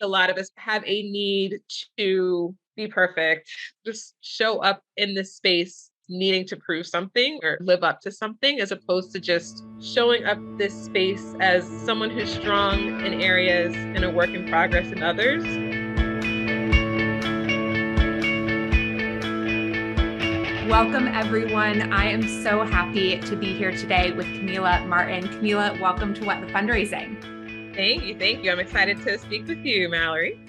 A lot of us have a need to be perfect, just show up in this space needing to prove something or live up to something, as opposed to just showing up this space as someone who's strong in areas and a work in progress in others. Welcome, everyone. I am so happy to be here today with Kamilah Martin. Kamilah, welcome to What the Fundraising. Thank you. Thank you. I'm excited to speak with you, Mallory.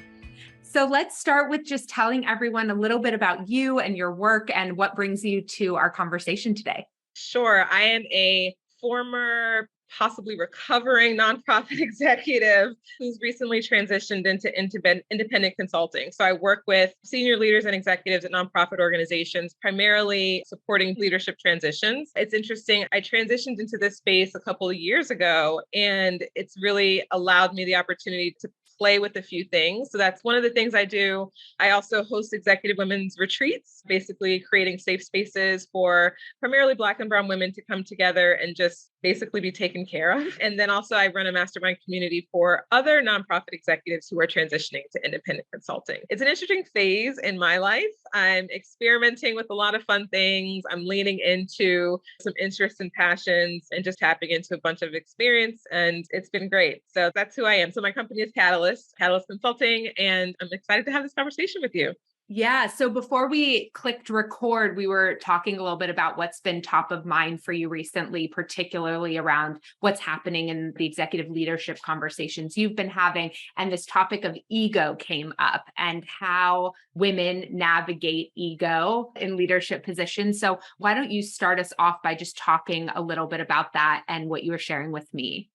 So let's start with just telling everyone a little bit about you and your work and what brings you to our conversation today. Sure. I am a former, possibly recovering nonprofit executive who's recently transitioned into independent consulting. So I work with senior leaders and executives at nonprofit organizations, primarily supporting leadership transitions. It's interesting. I transitioned into this space a couple of years ago, and it's really allowed me the opportunity to play with a few things. So that's one of the things I do. I also host executive women's retreats, basically creating safe spaces for primarily Black and Brown women to come together and just basically be taken care of. And then also I run a mastermind community for other nonprofit executives who are transitioning to independent consulting. It's an interesting phase in my life. I'm experimenting with a lot of fun things. I'm leaning into some interests and passions and just tapping into a bunch of experience. And it's been great. So that's who I am. So my company is Katalyst Consulting, and I'm excited to have this conversation with you. Yeah. So before we clicked record, we were talking a little bit about what's been top of mind for you recently, particularly around what's happening in the executive leadership conversations you've been having. And this topic of ego came up and how women navigate ego in leadership positions. So why don't you start us off by just talking a little bit about that and what you were sharing with me?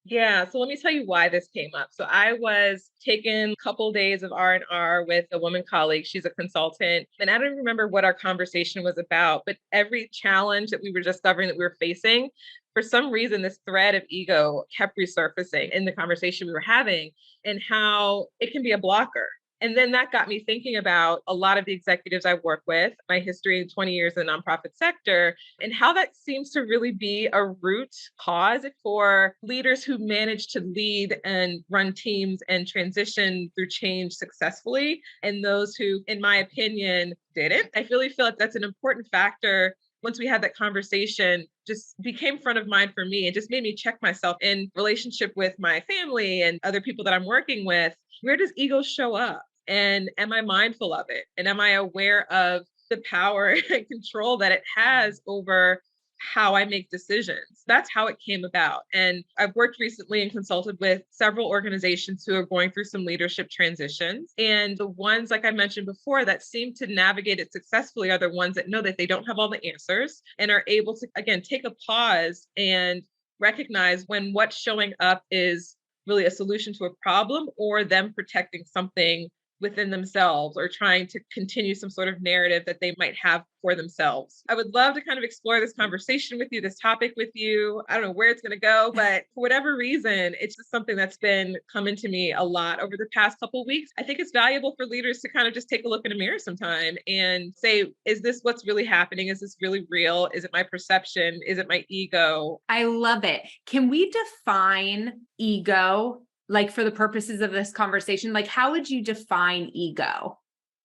Yeah, so let me tell you why this came up. So I was taking a couple days of R&R with a woman colleague. She's a consultant, and I don't remember what our conversation was about, but every challenge that we were discovering that we were facing, for some reason, this thread of ego kept resurfacing in the conversation we were having and how it can be a blocker. And then that got me thinking about a lot of the executives I work with, my history in 20 years in the nonprofit sector, and how that seems to really be a root cause for leaders who manage to lead and run teams and transition through change successfully, and those who, in my opinion, didn't. I really feel like that's an important factor. Once we had that conversation, just became front of mind for me and just made me check myself in relationship with my family and other people that I'm working with. Where does ego show up? And am I mindful of it? And am I aware of the power and control that it has over how I make decisions? That's how it came about. And I've worked recently and consulted with several organizations who are going through some leadership transitions. And the ones, like I mentioned before, that seem to navigate it successfully are the ones that know that they don't have all the answers and are able to, again, take a pause and recognize when what's showing up is really a solution to a problem or them protecting something within themselves or trying to continue some sort of narrative that they might have for themselves. I would love to kind of explore this conversation with you, this topic with you. I don't know where it's going to go, but for whatever reason, it's just something that's been coming to me a lot over the past couple of weeks. I think it's valuable for leaders to kind of just take a look in a mirror sometime and say, is this what's really happening? Is this really real? Is it my perception? Is it my ego? I love it. Can we define ego? Like for the purposes of this conversation, like how would you define ego?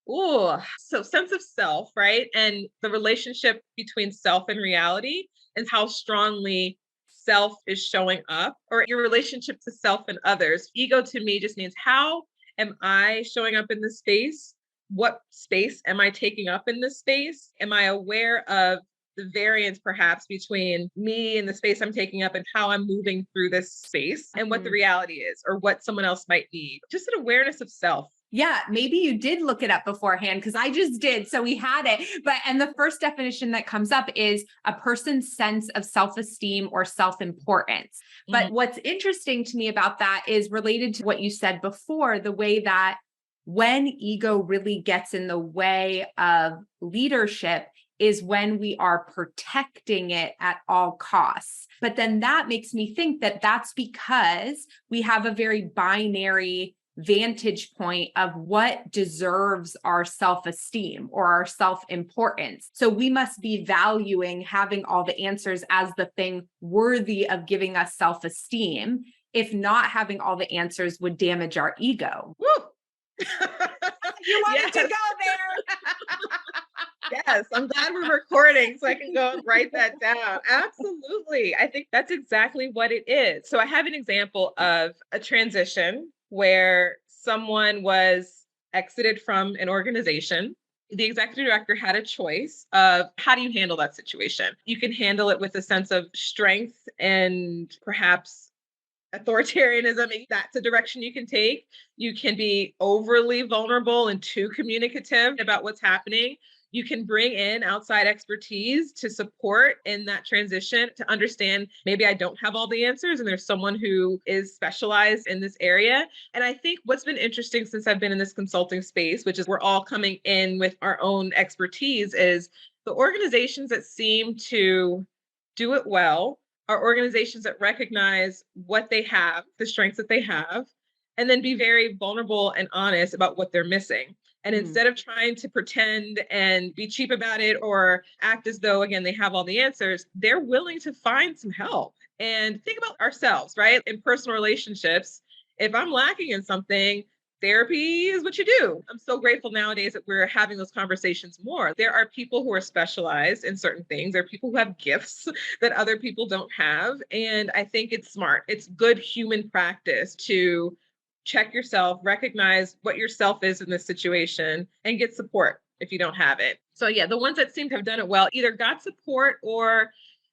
Oh, so sense of self, right? And the relationship between self and reality and how strongly self is showing up or your relationship to self and others. Ego to me just means how am I showing up in this space? What space am I taking up in this space? Am I aware of the variance perhaps between me and the space I'm taking up and how I'm moving through this space and what the reality is or what someone else might need? Just an awareness of self. Yeah, maybe you did look it up beforehand because I just did. So we had it. And the first definition that comes up is a person's sense of self-esteem or self-importance. But what's interesting to me about that is related to what you said before, the way that when ego really gets in the way of leadership is when we are protecting it at all costs. But then that makes me think that that's because we have a very binary vantage point of what deserves our self-esteem or our self-importance. So we must be valuing having all the answers as the thing worthy of giving us self-esteem. if not having all the answers would damage our ego. Woo! You wanted to Yes. go there. Yes, I'm glad we're recording so I can go and write that down. Absolutely. I think that's exactly what it is. So I have an example of a transition where someone was exited from an organization. The executive director had a choice of how do you handle that situation? You can handle it with a sense of strength and perhaps authoritarianism. That's a direction you can take. You can be overly vulnerable and too communicative about what's happening. You can bring in outside expertise to support in that transition, to understand maybe I don't have all the answers and there's someone who is specialized in this area. And I think what's been interesting since I've been in this consulting space, which is we're all coming in with our own expertise, is the organizations that seem to do it well are organizations that recognize what they have, the strengths that they have, and then be very vulnerable and honest about what they're missing. And instead of trying to pretend and be cheap about it or act as though, again, they have all the answers, they're willing to find some help. And think about ourselves, right? In personal relationships, if I'm lacking in something, therapy is what you do. I'm so grateful nowadays that we're having those conversations more. There are people who are specialized in certain things. There are people who have gifts that other people don't have. And I think it's smart. It's good human practice to check yourself, recognize what your self is in this situation, and get support if you don't have it. So yeah, the ones that seem to have done it well either got support or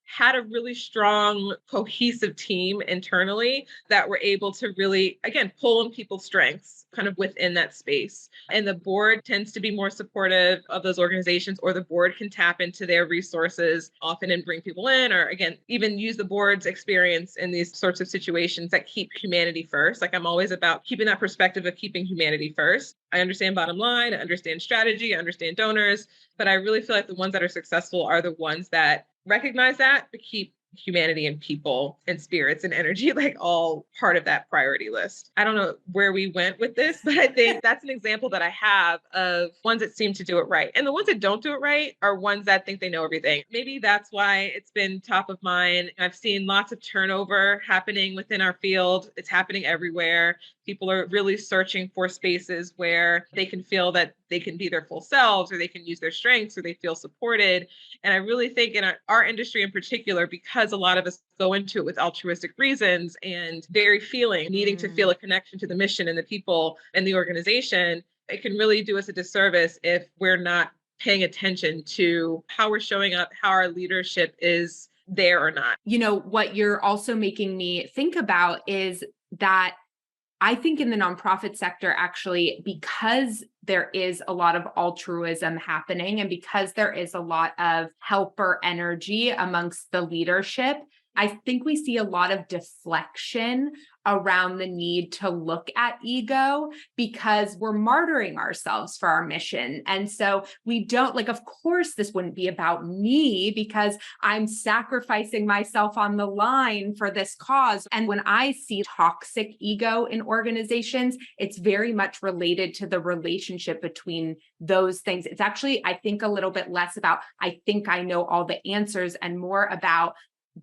had a really strong, cohesive team internally that were able to really, again, pull on people's strengths kind of within that space. And the board tends to be more supportive of those organizations, or the board can tap into their resources often and bring people in, or again, even use the board's experience in these sorts of situations that keep humanity first. Like I'm always about keeping that perspective of keeping humanity first. I understand bottom line, I understand strategy, I understand donors, but I really feel like the ones that are successful are the ones that recognize that, but keep humanity and people and spirits and energy like all part of that priority list. I don't know where we went with this, but I think that's an example that I have of ones that seem to do it right. And the ones that don't do it right are ones that think they know everything. Maybe that's why it's been top of mind. I've seen lots of turnover happening within our field. It's happening everywhere. People are really searching for spaces where they can feel that they can be their full selves, or they can use their strengths, or they feel supported. And I really think in our industry in particular, because a lot of us go into it with altruistic reasons and very needing to feel a connection to the mission and the people and the organization, it can really do us a disservice if we're not paying attention to how we're showing up, how our leadership is there or not. You know, what you're also making me think about is that I think in the nonprofit sector, actually, because there is a lot of altruism happening and because there is a lot of helper energy amongst the leadership, I think we see a lot of deflection around the need to look at ego because we're martyring ourselves for our mission. And so we don't, like, of course, this wouldn't be about me because I'm sacrificing myself on the line for this cause. And when I see toxic ego in organizations, it's very much related to the relationship between those things. It's actually, I think, a little bit less about, I think I know all the answers, and more about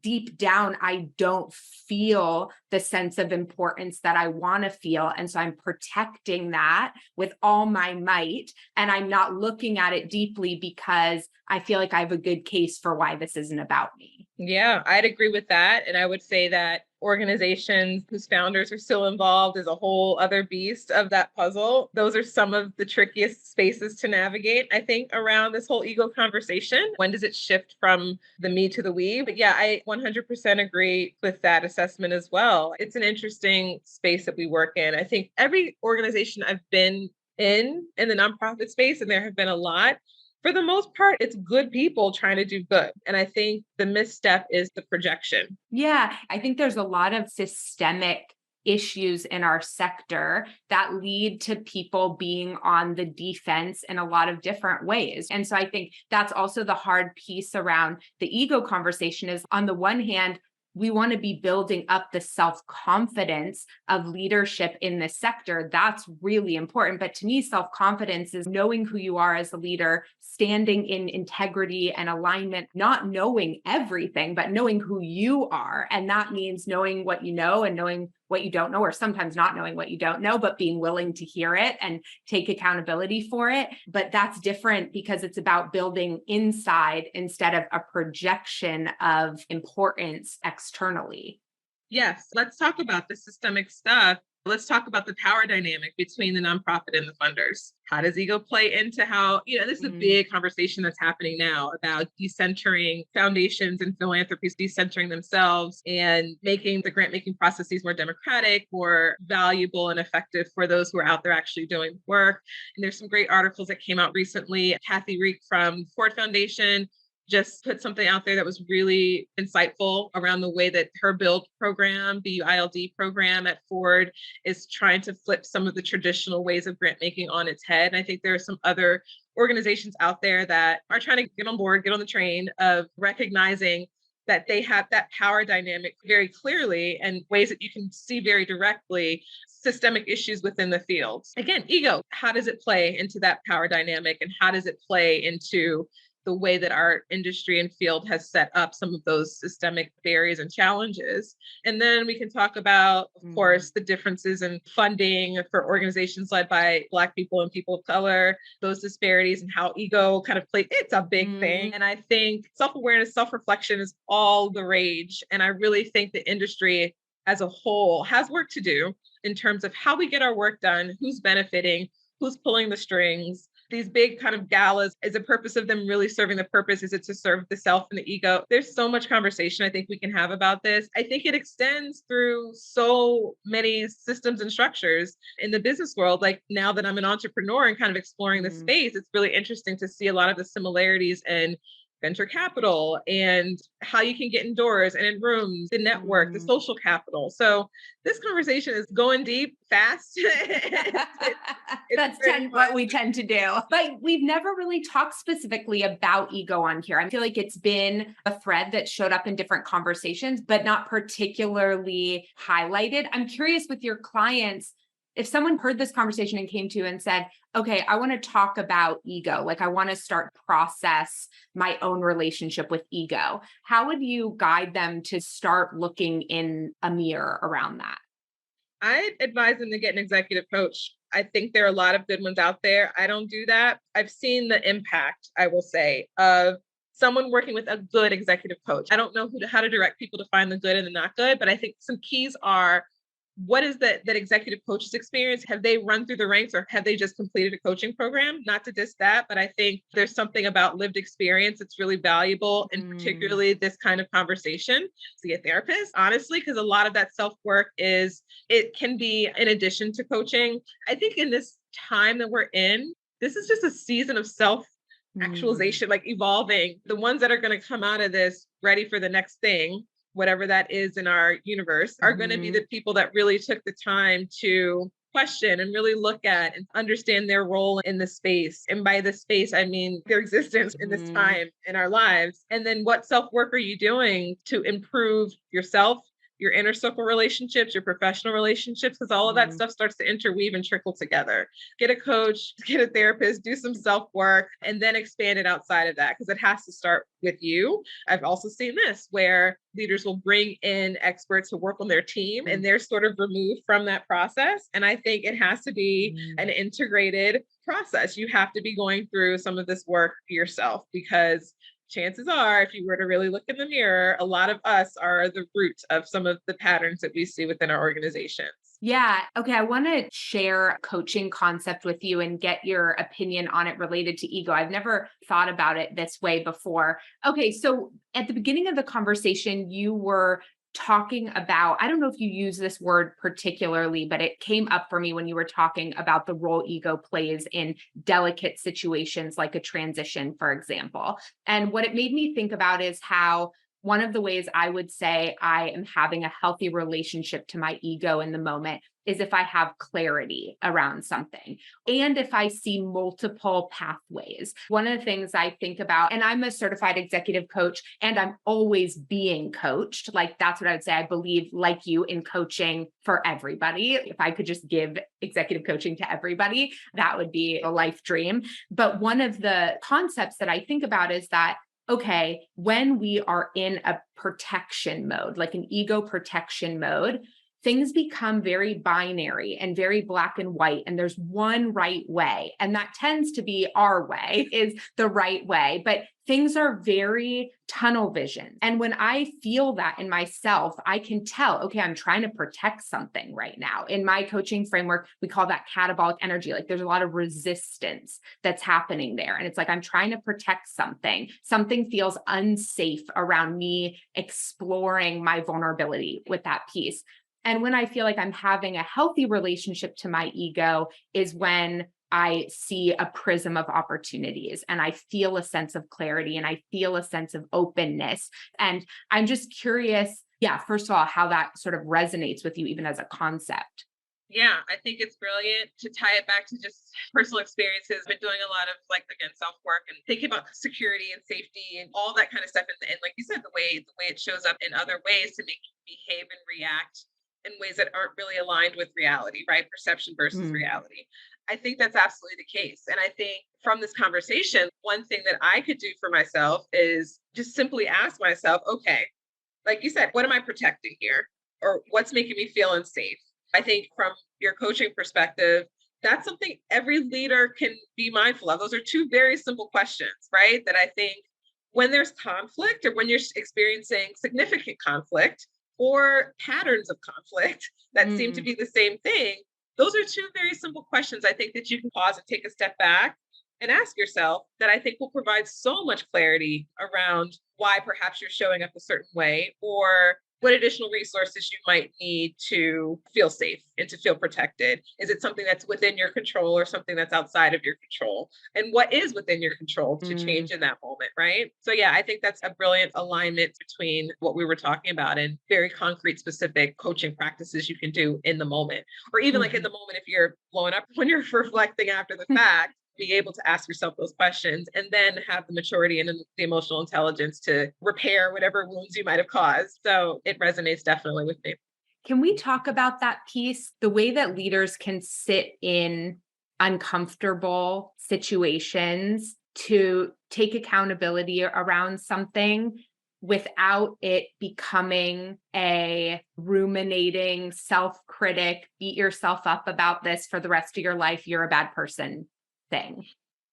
deep down, I don't feel the sense of importance that I want to feel. And so I'm protecting that with all my might. And I'm not looking at it deeply because I feel like I have a good case for why this isn't about me. Yeah, I'd agree with that. And I would say that organizations whose founders are still involved is a whole other beast of that puzzle. Those are some of the trickiest spaces to navigate, I think, around this whole ego conversation. When does it shift from the me to the we? But yeah, I 100% agree with that assessment as well. It's an interesting space that we work in. I think every organization I've been in the nonprofit space, and there have been a lot, for the most part, it's good people trying to do good. And I think the misstep is the projection. Yeah, I think there's a lot of systemic issues in our sector that lead to people being on the defense in a lot of different ways. And so I think that's also the hard piece around the ego conversation is, on the one hand, we want to be building up the self-confidence of leadership in this sector. That's really important. But to me, self-confidence is knowing who you are as a leader, standing in integrity and alignment, not knowing everything, but knowing who you are. And that means knowing what you know and knowing what you don't know, or sometimes not knowing what you don't know, but being willing to hear it and take accountability for it. But that's different because it's about building inside instead of a projection of importance externally. Yes, let's talk about the systemic stuff. Let's talk about the power dynamic between the nonprofit and the funders. How does ego play into how, this is a big conversation that's happening now about decentering foundations and philanthropies, decentering themselves and making the grant making processes more democratic, more valuable and effective for those who are out there actually doing work. And there's some great articles that came out recently. Kathy Reek from Ford Foundation just put something out there that was really insightful around the way that her build program, BUILD program at Ford, is trying to flip some of the traditional ways of grant making on its head. And I think there are some other organizations out there that are trying to get on board, get on the train of recognizing that they have that power dynamic very clearly and ways that you can see very directly systemic issues within the field. Again, ego, how does it play into that power dynamic and how does it play into the way that our industry and field has set up some of those systemic barriers and challenges. And then we can talk about, of course, the differences in funding for organizations led by Black people and people of color, those disparities and how ego kind of plays, it's a big thing. And I think self-awareness, self-reflection is all the rage. And I really think the industry as a whole has work to do in terms of how we get our work done, who's benefiting, who's pulling the strings. These big kind of galas, is the purpose of them really serving the purpose? Is it to serve the self and the ego? There's so much conversation I think we can have about this. I think it extends through so many systems and structures in the business world. Like now that I'm an entrepreneur and kind of exploring this space, it's really interesting to see a lot of the similarities in venture capital and how you can get indoors and in rooms, the network, the social capital. So this conversation is going deep, fast. That's what we tend to do. But we've never really talked specifically about ego on here. I feel like it's been a thread that showed up in different conversations, but not particularly highlighted. I'm curious with your clients, if someone heard this conversation and came to you and said, okay, I want to talk about ego, like I want to start process my own relationship with ego, how would you guide them to start looking in a mirror around that? I advise them to get an executive coach. I think there are a lot of good ones out there. I don't do that. I've seen the impact, I will say, of someone working with a good executive coach. I don't know how to direct people to find the good and the not good, but I think some keys are, what is that executive coach's experience? Have they run through the ranks or have they just completed a coaching program? Not to diss that, but I think there's something about lived experience that's really valuable, and particularly this kind of conversation. See a therapist, honestly, because a lot of that self-work it can be in addition to coaching. I think in this time that we're in, this is just a season of self-actualization, like evolving. The ones that are going to come out of this ready for the next thing, whatever that is in our universe, are going to be the people that really took the time to question and really look at and understand their role in the space. And by the space, I mean their existence in this time in our lives. And then what self-work are you doing to improve yourself, your inner circle relationships, your professional relationships, because all of that stuff starts to interweave and trickle together. Get a coach, get a therapist, do some self-work, and then expand it outside of that, because it has to start with you. I've also seen this where leaders will bring in experts to work on their team and they're sort of removed from that process. And I think it has to be an integrated process. You have to be going through some of this work yourself, because chances are, if you were to really look in the mirror, a lot of us are the root of some of the patterns that we see within our organizations. Yeah. Okay. I want to share a coaching concept with you and get your opinion on it related to ego. I've never thought about it this way before. Okay. So at the beginning of the conversation, you were talking about, I don't know if you use this word particularly, but it came up for me when you were talking about the role ego plays in delicate situations like a transition, for example. And what it made me think about is how one of the ways I would say I am having a healthy relationship to my ego in the moment is if I have clarity around something and if I see multiple pathways. One of the things I think about, and I'm a certified executive coach and I'm always being coached. Like that's what I would say. I believe, like you, in coaching for everybody. If I could just give executive coaching to everybody, that would be a life dream. But one of the concepts that I think about is that, okay, when we are in a protection mode, like an ego protection mode, things become very binary and very black and white, and there's one right way. And that tends to be our way, is the right way. But things are very tunnel vision. And when I feel that in myself, I can tell, okay, I'm trying to protect something right now. In my coaching framework, we call that catabolic energy. Like there's a lot of resistance that's happening there. And it's like, I'm trying to protect something. Something feels unsafe around me exploring my vulnerability with that piece. And when I feel like I'm having a healthy relationship to my ego is when I see a prism of opportunities and I feel a sense of clarity and I feel a sense of openness. And I'm just curious, yeah, first of all, how that sort of resonates with you, even as a concept. Yeah, I think it's brilliant to tie it back to just personal experiences. I've been doing a lot of like again self-work and thinking about security and safety and all that kind of stuff. And like you said, the way it shows up in other ways to make you behave and react in ways that aren't really aligned with reality, right? Perception versus Mm. reality. I think that's absolutely the case. And I think from this conversation, one thing that I could do for myself is just simply ask myself, okay, like you said, what am I protecting here? Or what's making me feel unsafe? I think from your coaching perspective, that's something every leader can be mindful of. Those are two very simple questions, right? That I think when there's conflict or when you're experiencing significant conflict or patterns of conflict that seem to Mm. be the same thing, those are two very simple questions I think that you can pause and take a step back and ask yourself that I think will provide so much clarity around why perhaps you're showing up a certain way or what additional resources you might need to feel safe and to feel protected. Is it something that's within your control or something that's outside of your control? And what is within your control to Mm. change in that moment, right? So, yeah, I think that's a brilliant alignment between what we were talking about and very concrete, specific coaching practices you can do in the moment. Or even like in Mhm. the moment, if you're blowing up when you're reflecting after the fact, be able to ask yourself those questions and then have the maturity and the emotional intelligence to repair whatever wounds you might have caused. So it resonates definitely with me. Can we talk about that piece? The way that leaders can sit in uncomfortable situations to take accountability around something without it becoming a ruminating self-critic, beat yourself up about this for the rest of your life, you're a bad person thing.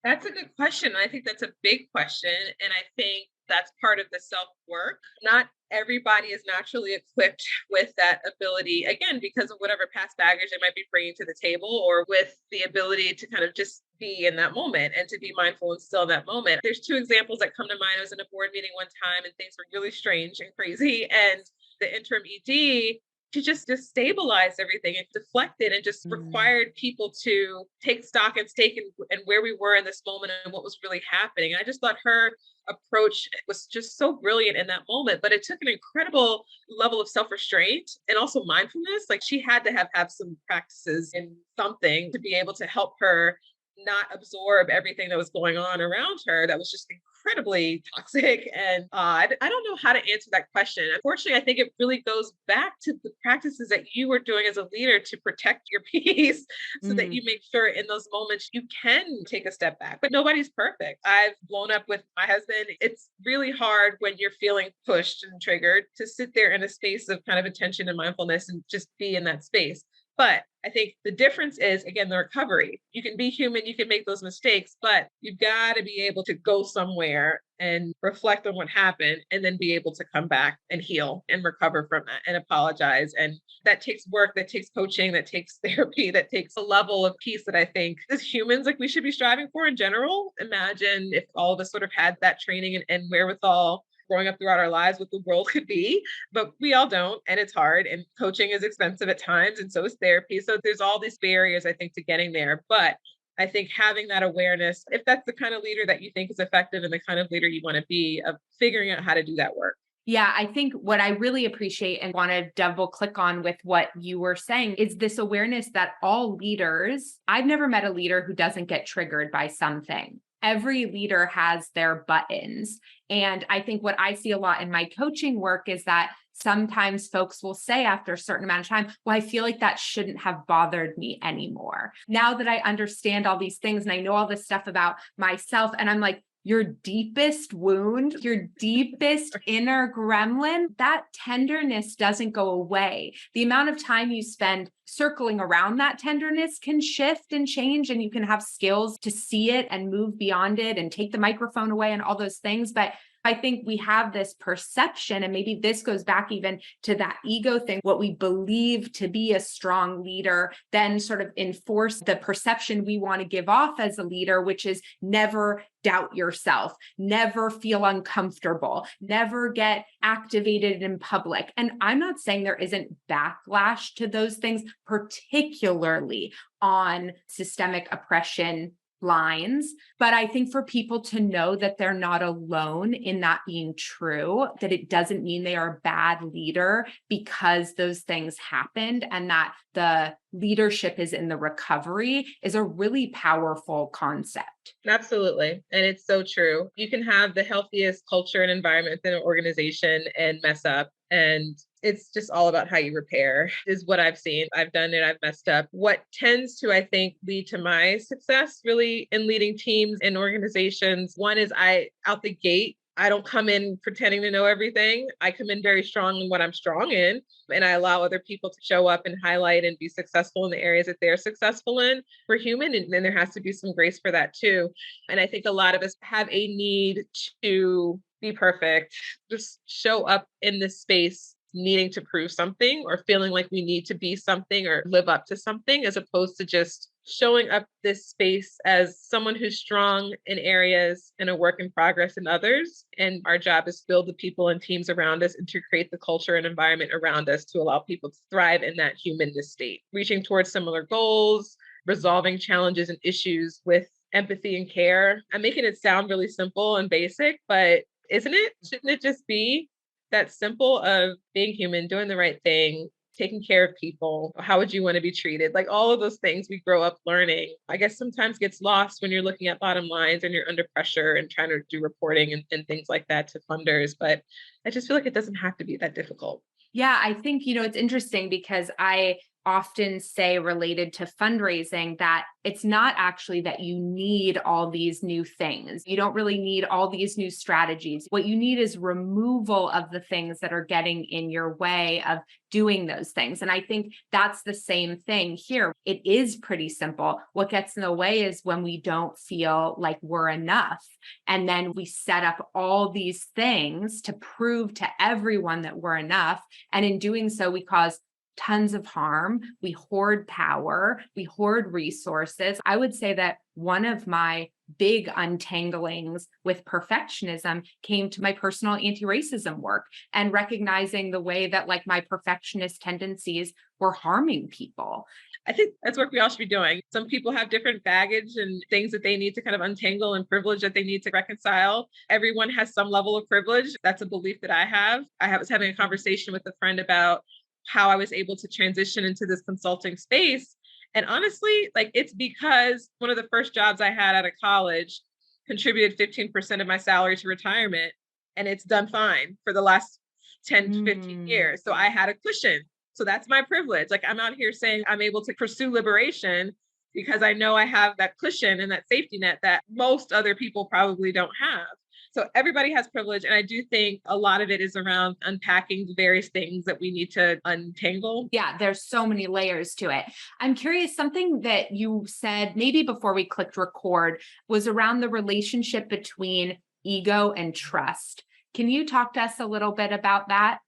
That's a good question. I think that's a big question. And I think that's part of the self work. Not everybody is naturally equipped with that ability, again, because of whatever past baggage they might be bringing to the table or with the ability to kind of just be in that moment and to be mindful and still in that moment. There's two examples that come to mind. I was in a board meeting one time and things were really strange and crazy. And the interim ED to just destabilize everything and deflect it and just Mm. required people to take stock and stake and where we were in this moment and what was really happening. And I just thought her approach was just so brilliant in that moment, but it took an incredible level of self-restraint and also mindfulness. Like she had to have some practices and something to be able to help her not absorb everything that was going on around her that was just incredibly toxic and odd. I don't know how to answer that question. Unfortunately, I think it really goes back to the practices that you were doing as a leader to protect your peace so that Mm. you make sure in those moments you can take a step back. But nobody's perfect. I've blown up with my husband. It's really hard when you're feeling pushed and triggered to sit there in a space of kind of attention and mindfulness and just be in that space. But I think the difference is, again, the recovery. You can be human, you can make those mistakes, but you've got to be able to go somewhere and reflect on what happened and then be able to come back and heal and recover from that and apologize. And that takes work, that takes coaching, that takes therapy, that takes a level of peace that I think as humans, like we should be striving for in general. Imagine if all of us sort of had that training and wherewithal growing up throughout our lives what the world could be, but we all don't. And it's hard. And coaching is expensive at times. And so is therapy. So there's all these barriers, I think, to getting there. But I think having that awareness, if that's the kind of leader that you think is effective and the kind of leader you want to be, of figuring out how to do that work. Yeah, I think what I really appreciate and want to double click on with what you were saying is this awareness that all leaders, I've never met a leader who doesn't get triggered by something. Every leader has their buttons. And I think what I see a lot in my coaching work is that sometimes folks will say after a certain amount of time, well, I feel like that shouldn't have bothered me anymore. Now that I understand all these things and I know all this stuff about myself, and I'm like, your deepest wound, your deepest inner gremlin, that tenderness doesn't go away. The amount of time you spend circling around that tenderness can shift and change, and you can have skills to see it and move beyond it and take the microphone away and all those things. But I think we have this perception, and maybe this goes back even to that ego thing, what we believe to be a strong leader, then sort of enforce the perception we want to give off as a leader, which is never doubt yourself, never feel uncomfortable, never get activated in public. And I'm not saying there isn't backlash to those things, particularly on systemic oppression lines. But I think for people to know that they're not alone in that being true, that it doesn't mean they are a bad leader because those things happened, and that the leadership is in the recovery, is a really powerful concept. Absolutely. And it's so true. You can have the healthiest culture and environment within an organization and mess up. And it's just all about how you repair, is what I've seen. I've done it. I've messed up. What tends to, I think, lead to my success really in leading teams and organizations. One is out the gate, I don't come in pretending to know everything. I come in very strong in what I'm strong in, and I allow other people to show up and highlight and be successful in the areas that they're successful in. We're human, and there has to be some grace for that too. And I think a lot of us have a need to be perfect, just show up in this space needing to prove something or feeling like we need to be something or live up to something, as opposed to just showing up this space as someone who's strong in areas and a work in progress in others. And our job is to build the people and teams around us and to create the culture and environment around us to allow people to thrive in that humanness state, reaching towards similar goals, resolving challenges and issues with empathy and care. I'm making it sound really simple and basic, but isn't it? Shouldn't it just be that simple of being human, doing the right thing, taking care of people? How would you want to be treated? Like all of those things we grow up learning, I guess sometimes gets lost when you're looking at bottom lines and you're under pressure and trying to do reporting and things like that to funders. But I just feel like it doesn't have to be that difficult. Yeah, I think, it's interesting because I often say, related to fundraising, that it's not actually that you need all these new things. You don't really need all these new strategies. What you need is removal of the things that are getting in your way of doing those things. And I think that's the same thing here. It is pretty simple. What gets in the way is when we don't feel like we're enough. And then we set up all these things to prove to everyone that we're enough. And in doing so, we cause tons of harm. We hoard power. We hoard resources. I would say that one of my big untanglings with perfectionism came to my personal anti-racism work and recognizing the way that my perfectionist tendencies were harming people. I think that's work we all should be doing. Some people have different baggage and things that they need to kind of untangle, and privilege that they need to reconcile. Everyone has some level of privilege. That's a belief that I have. Was having a conversation with a friend about how I was able to transition into this consulting space. And honestly, it's because one of the first jobs I had out of college contributed 15% of my salary to retirement. And it's done fine for the last 10 to 15 years. So I had a cushion. So that's my privilege. I'm out here saying I'm able to pursue liberation because I know I have that cushion and that safety net that most other people probably don't have. So everybody has privilege. And I do think a lot of it is around unpacking the various things that we need to untangle. Yeah, there's so many layers to it. I'm curious, something that you said maybe before we clicked record was around the relationship between ego and trust. Can you talk to us a little bit about that?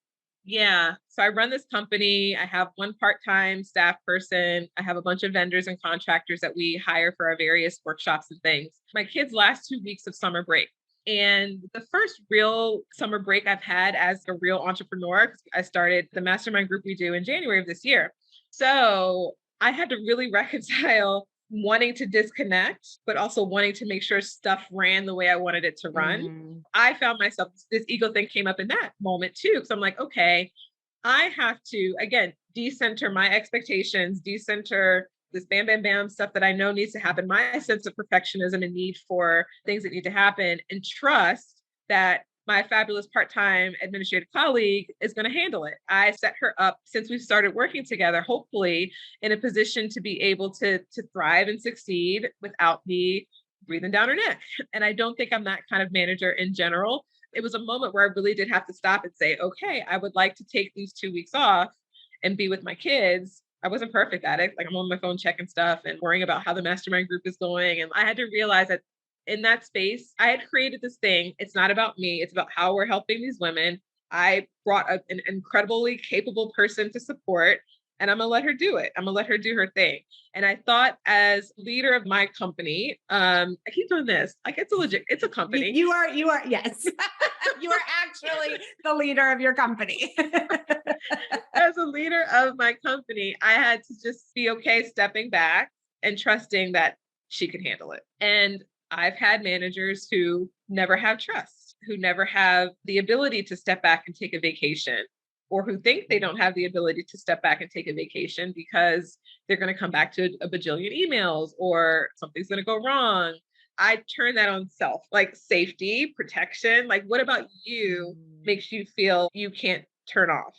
Yeah. So I run this company. I have one part-time staff person. I have a bunch of vendors and contractors that we hire for our various workshops and things. My kids' last 2 weeks of summer break. And the first real summer break I've had as a real entrepreneur, because I started the mastermind group we do in January of this year. So I had to really reconcile wanting to disconnect, but also wanting to make sure stuff ran the way I wanted it to run. I found myself, this ego thing came up in that moment too. Because I'm like, okay, I have to, again, decenter my expectations, decenter this bam, bam, bam stuff that I know needs to happen, my sense of perfectionism and need for things that need to happen, and trust that my fabulous part-time administrative colleague is going to handle it. I set her up, since we've started working together, hopefully in a position to be able to thrive and succeed without me breathing down her neck. And I don't think I'm that kind of manager in general. It was a moment where I really did have to stop and say, okay, I would like to take these 2 weeks off and be with my kids. I wasn't perfect at it. Like I'm on my phone checking stuff and worrying about how the mastermind group is going. And I had to realize that in that space, I had created this thing. It's not about me. It's about how we're helping these women. I brought an incredibly capable person to support, and I'm going to let her do it. I'm going to let her do her thing. And I thought as leader of my company, I keep doing this. Like it's a company. You are, yes. You are actually the leader of your company. As a leader of my company, I had to just be okay stepping back and trusting that she could handle it. And I've had managers who never have trust, who never have the ability to step back and take a vacation, or who think they don't have the ability to step back and take a vacation because they're going to come back to a bajillion emails or something's going to go wrong. I turn that on self, like safety, protection. Like, what about you makes you feel you can't turn off?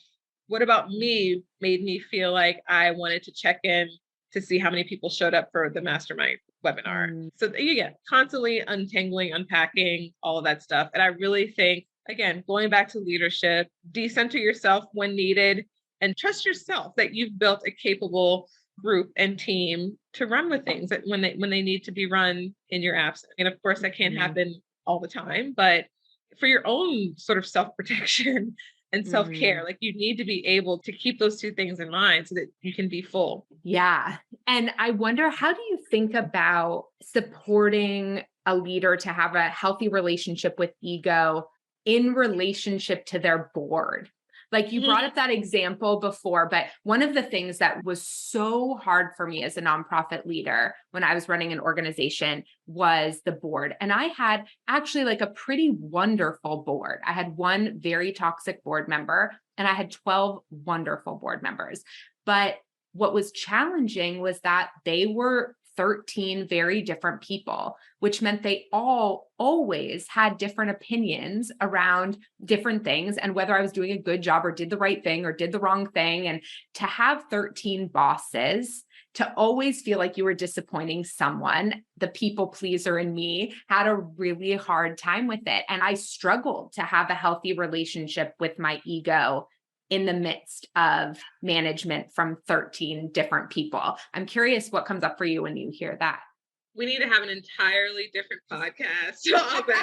What about me made me feel like I wanted to check in to see how many people showed up for the mastermind webinar? So you get constantly untangling, unpacking, all of that stuff. And I really think, again, going back to leadership, decenter yourself when needed and trust yourself that you've built a capable group and team to run with things that when they need to be run in your absence. And of course, that can't happen all the time, but for your own sort of self-protection and self-care, like you need to be able to keep those two things in mind so that you can be full. Yeah. And I wonder, how do you think about supporting a leader to have a healthy relationship with ego in relationship to their board? Like you brought up that example before, but one of the things that was so hard for me as a nonprofit leader when I was running an organization was the board. And I had actually like a pretty wonderful board. I had one very toxic board member and I had 12 wonderful board members. But what was challenging was that they were 13 very different people, which meant they all always had different opinions around different things and whether I was doing a good job or did the right thing or did the wrong thing. And to have 13 bosses, to always feel like you were disappointing someone, the people pleaser in me had a really hard time with it. And I struggled to have a healthy relationship with my ego in the midst of management from 13 different people. I'm curious what comes up for you when you hear that. We need to have an entirely different podcast about the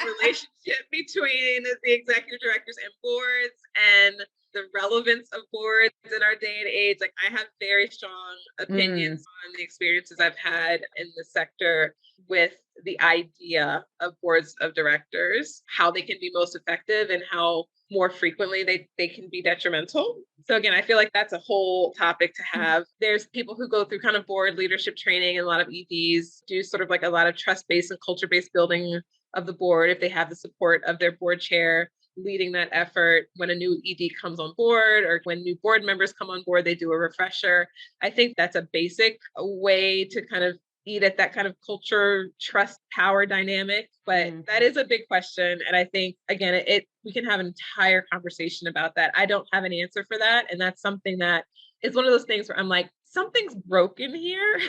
relationship between the executive directors and boards and the relevance of boards in our day and age. Like I have very strong opinions on the experiences I've had in the sector with the idea of boards of directors, how they can be most effective and how more frequently they can be detrimental. So again, I feel like that's a whole topic to have. There's people who go through kind of board leadership training, and a lot of EDs do sort of like a lot of trust-based and culture-based building of the board if they have the support of their board chair leading that effort. When a new ED comes on board or when new board members come on board, they do a refresher. I think that's a basic way to kind of eat at that kind of culture, trust, power dynamic. But that is a big question. And I think, again, we can have an entire conversation about that. I don't have an answer for that. And that's something that is one of those things where I'm like, something's broken here.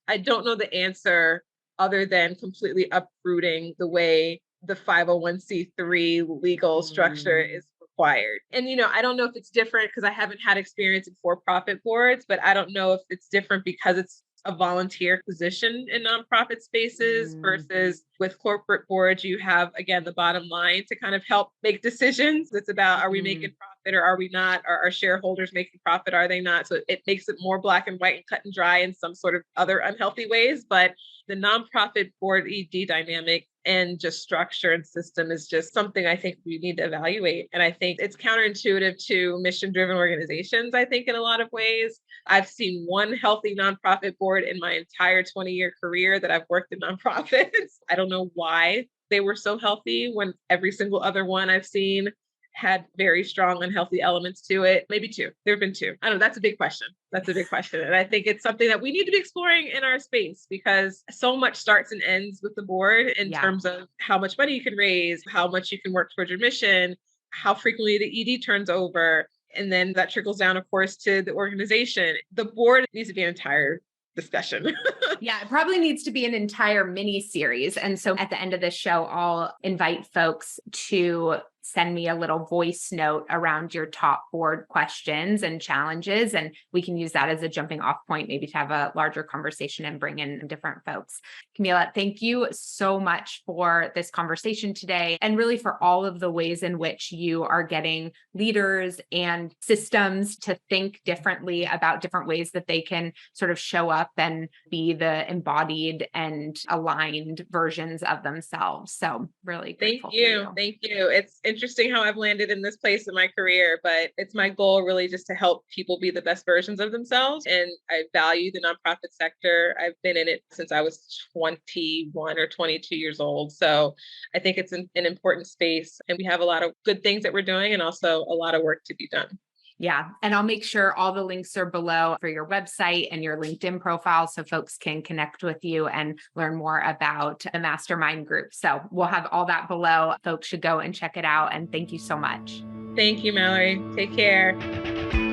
I don't know the answer other than completely uprooting the way the 501c3 legal structure is required. And, I don't know if it's different because I haven't had experience in for-profit boards, but I don't know if it's different because it's a volunteer position in nonprofit spaces versus with corporate boards, you have, again, the bottom line to kind of help make decisions. It's about, are we making profit or are we not? Are our shareholders making profit? Are they not? So it makes it more black and white and cut and dry in some sort of other unhealthy ways. But the nonprofit board ED dynamic and just structure and system is just something I think we need to evaluate. And I think it's counterintuitive to mission-driven organizations, I think, in a lot of ways. I've seen one healthy nonprofit board in my entire 20-year career that I've worked in nonprofits. I don't know why they were so healthy when every single other one I've seen had very strong unhealthy elements to it. Maybe two. There have been two. I don't know. That's a big question. That's a big question. And I think it's something that we need to be exploring in our space because so much starts and ends with the board in terms of how much money you can raise, how much you can work towards your mission, how frequently the ED turns over. And then that trickles down, of course, to the organization. The board needs to be an entire discussion. Yeah, it probably needs to be an entire mini series. And so at the end of this show, I'll invite folks to send me a little voice note around your top board questions and challenges. And we can use that as a jumping off point, maybe to have a larger conversation and bring in different folks. Kamilah, thank you so much for this conversation today, and really for all of the ways in which you are getting leaders and systems to think differently about different ways that they can sort of show up and be the embodied and aligned versions of themselves. So really grateful for you. Thank you. It's interesting how I've landed in this place in my career, but it's my goal really just to help people be the best versions of themselves. And I value the nonprofit sector. I've been in it since I was 21 or 22 years old. So I think it's an important space, and we have a lot of good things that we're doing and also a lot of work to be done. Yeah. And I'll make sure all the links are below for your website and your LinkedIn profile so folks can connect with you and learn more about the mastermind group. So we'll have all that below. Folks should go and check it out. And thank you so much. Thank you, Mallory. Take care.